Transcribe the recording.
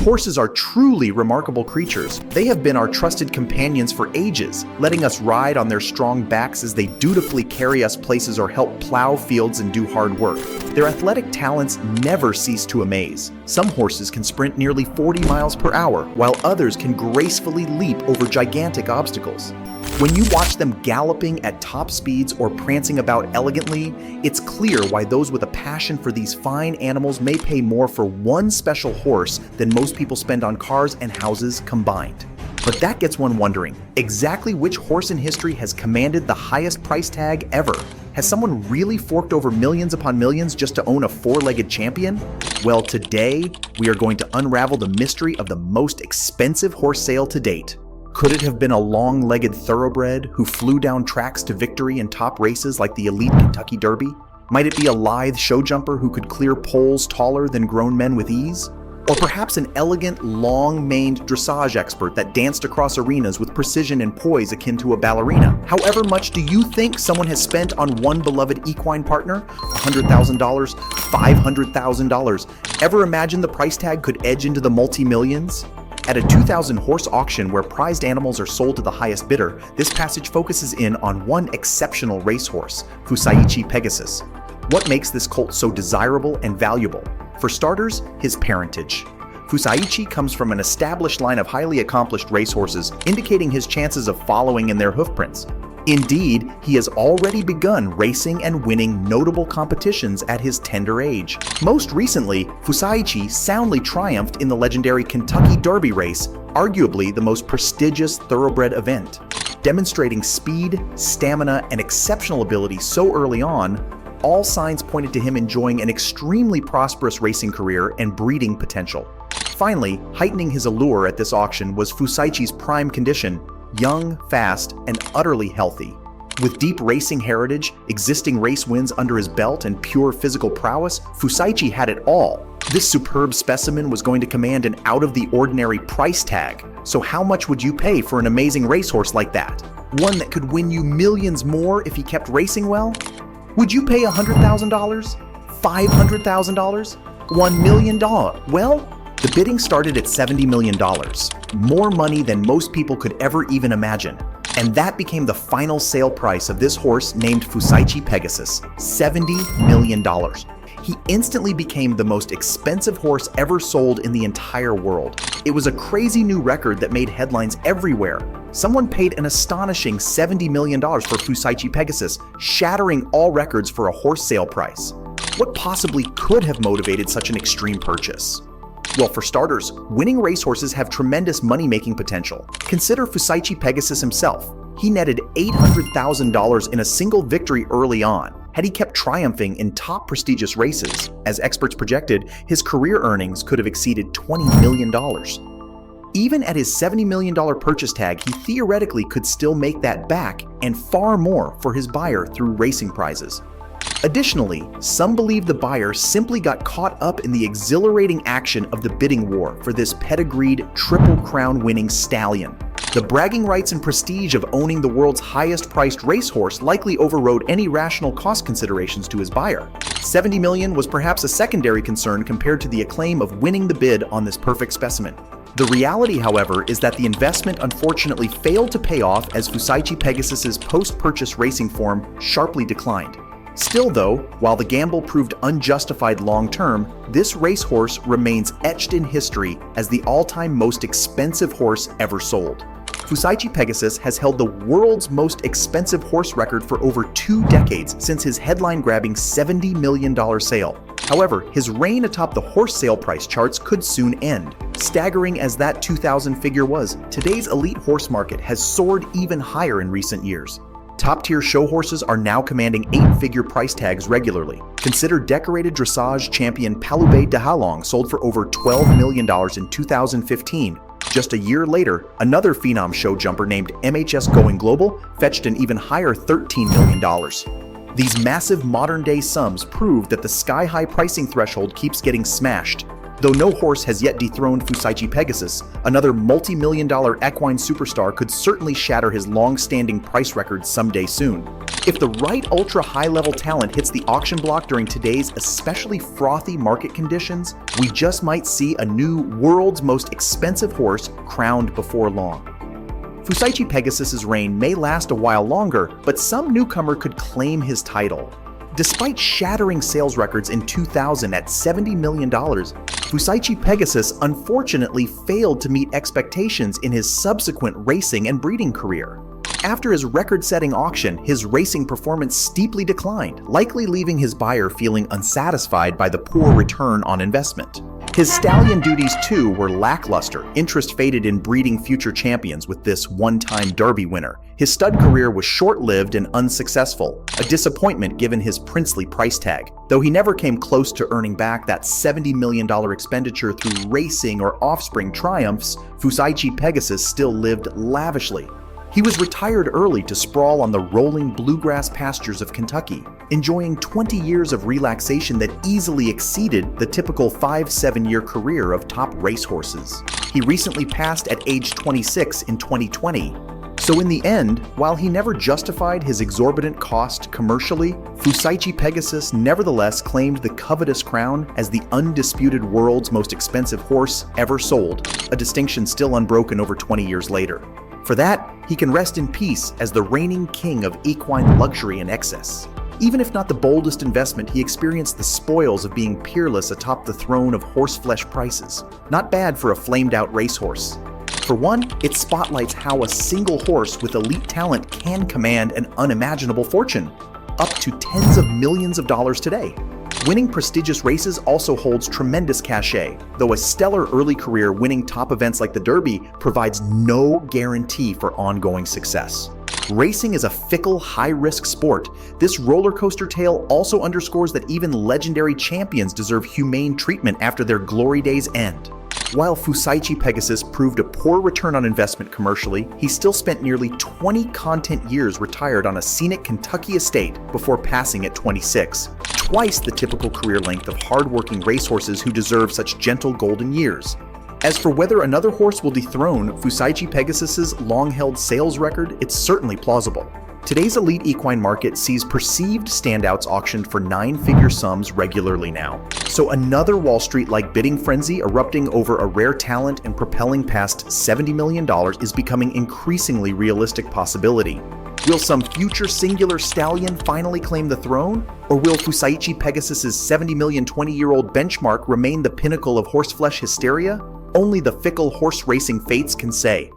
Horses are truly remarkable creatures. They have been our trusted companions for ages, letting us ride on their strong backs as they dutifully carry us places or help plow fields and do hard work. Their athletic talents never cease to amaze. Some horses can sprint nearly 40 miles per hour, while others can gracefully leap over gigantic obstacles. When you watch them galloping at top speeds or prancing about elegantly, it's clear why those with a passion for these fine animals may pay more for one special horse than most people spend on cars and houses combined. But that gets one wondering, exactly which horse in history has commanded the highest price tag ever? Has someone really forked over millions upon millions just to own a four-legged champion? Well, today, we are going to unravel the mystery of the most expensive horse sale to date. Could it have been a long-legged thoroughbred who flew down tracks to victory in top races like the elite Kentucky Derby? Might it be a lithe show jumper who could clear poles taller than grown men with ease? Or perhaps an elegant, long-maned dressage expert that danced across arenas with precision and poise akin to a ballerina? However much do you think someone has spent on one beloved equine partner? $100,000? $500,000? Ever imagine the price tag could edge into the multi-millions? At a 2000 horse auction where prized animals are sold to the highest bidder, this passage focuses in on one exceptional racehorse, Fusaichi Pegasus. What makes this colt so desirable and valuable? For starters, his parentage. Fusaichi comes from an established line of highly accomplished racehorses, indicating his chances of following in their hoofprints. Indeed, he has already begun racing and winning notable competitions at his tender age. Most recently, Fusaichi soundly triumphed in the legendary Kentucky Derby race, arguably the most prestigious thoroughbred event. Demonstrating speed, stamina, and exceptional ability so early on, all signs pointed to him enjoying an extremely prosperous racing career and breeding potential. Finally, heightening his allure at this auction was Fusaichi's prime condition: young, fast, and utterly healthy. With deep racing heritage, existing race wins under his belt, and pure physical prowess, Fusaichi had it all. This superb specimen was going to command an out-of-the-ordinary price tag. So how much would you pay for an amazing racehorse like that? One that could win you millions more if he kept racing well? Would you pay $100,000? $500,000? $1 million? Well, the bidding started at $70 million, more money than most people could ever even imagine. And that became the final sale price of this horse named Fusaichi Pegasus, $70 million. He instantly became the most expensive horse ever sold in the entire world. It was a crazy new record that made headlines everywhere. Someone paid an astonishing $70 million for Fusaichi Pegasus, shattering all records for a horse sale price. What possibly could have motivated such an extreme purchase? Well, for starters, winning racehorses have tremendous money-making potential. Consider Fusaichi Pegasus himself. He netted $800,000 in a single victory early on. Had he kept triumphing in top prestigious races, as experts projected, his career earnings could have exceeded $20 million. Even at his $70 million purchase tag, he theoretically could still make that back and far more for his buyer through racing prizes. Additionally, some believe the buyer simply got caught up in the exhilarating action of the bidding war for this pedigreed, Triple Crown winning stallion. The bragging rights and prestige of owning the world's highest-priced racehorse likely overrode any rational cost considerations to his buyer. $70 million was perhaps a secondary concern compared to the acclaim of winning the bid on this perfect specimen. The reality, however, is that the investment unfortunately failed to pay off as Fusaichi Pegasus's post-purchase racing form sharply declined. Still though, while the gamble proved unjustified long-term, this racehorse remains etched in history as the all-time most expensive horse ever sold. Fusaichi Pegasus has held the world's most expensive horse record for over 2 decades since his headline-grabbing $70 million sale. However, his reign atop the horse sale price charts could soon end. Staggering as that 2000 figure was, today's elite horse market has soared even higher in recent years. Top-tier show horses are now commanding 8-figure price tags regularly. Consider decorated dressage champion Palubay de Halong sold for over $12 million in 2015. Just a year later, another phenom show jumper named MHS Going Global fetched an even higher $13 million. These massive modern-day sums prove that the sky-high pricing threshold keeps getting smashed. Though no horse has yet dethroned Fusaichi Pegasus, another multi-million-dollar equine superstar could certainly shatter his long-standing price record someday soon. If the right ultra-high-level talent hits the auction block during today's especially frothy market conditions, we just might see a new world's most expensive horse crowned before long. Fusaichi Pegasus's reign may last a while longer, but some newcomer could claim his title. Despite shattering sales records in 2000 at $70 million, Fusaichi Pegasus unfortunately failed to meet expectations in his subsequent racing and breeding career. After his record-setting auction, his racing performance steeply declined, likely leaving his buyer feeling unsatisfied by the poor return on investment. His stallion duties too were lackluster. Interest faded in breeding future champions with this one-time Derby winner. His stud career was short-lived and unsuccessful, a disappointment given his princely price tag. Though he never came close to earning back that $70 million expenditure through racing or offspring triumphs, Fusaichi Pegasus still lived lavishly. He was retired early to sprawl on the rolling bluegrass pastures of Kentucky, enjoying 20 years of relaxation that easily exceeded the typical 5-7-year career of top racehorses. He recently passed at age 26 in 2020. So in the end, while he never justified his exorbitant cost commercially, Fusaichi Pegasus nevertheless claimed the covetous crown as the undisputed world's most expensive horse ever sold, a distinction still unbroken over 20 years later. For that, he can rest in peace as the reigning king of equine luxury and excess. Even if not the boldest investment, he experienced the spoils of being peerless atop the throne of horseflesh prices. Not bad for a flamed-out racehorse. For one, it spotlights how a single horse with elite talent can command an unimaginable fortune, up to tens of millions of dollars today. Winning prestigious races also holds tremendous cachet, though a stellar early career winning top events like the Derby provides no guarantee for ongoing success. Racing is a fickle, high-risk sport. This roller coaster tale also underscores that even legendary champions deserve humane treatment after their glory days end. While Fusaichi Pegasus proved a poor return on investment commercially, he still spent nearly 20 content years retired on a scenic Kentucky estate before passing at 26, twice the typical career length of hard-working racehorses who deserve such gentle golden years. As for whether another horse will dethrone Fusaichi Pegasus's long-held sales record, it's certainly plausible. Today's elite equine market sees perceived standouts auctioned for 9-figure sums regularly now. So another Wall Street-like bidding frenzy erupting over a rare talent and propelling past $70 million is becoming increasingly realistic possibility. Will some future singular stallion finally claim the throne? Or will Fusaichi Pegasus's $70 million 20-year-old benchmark remain the pinnacle of horseflesh hysteria? Only the fickle horse racing fates can say.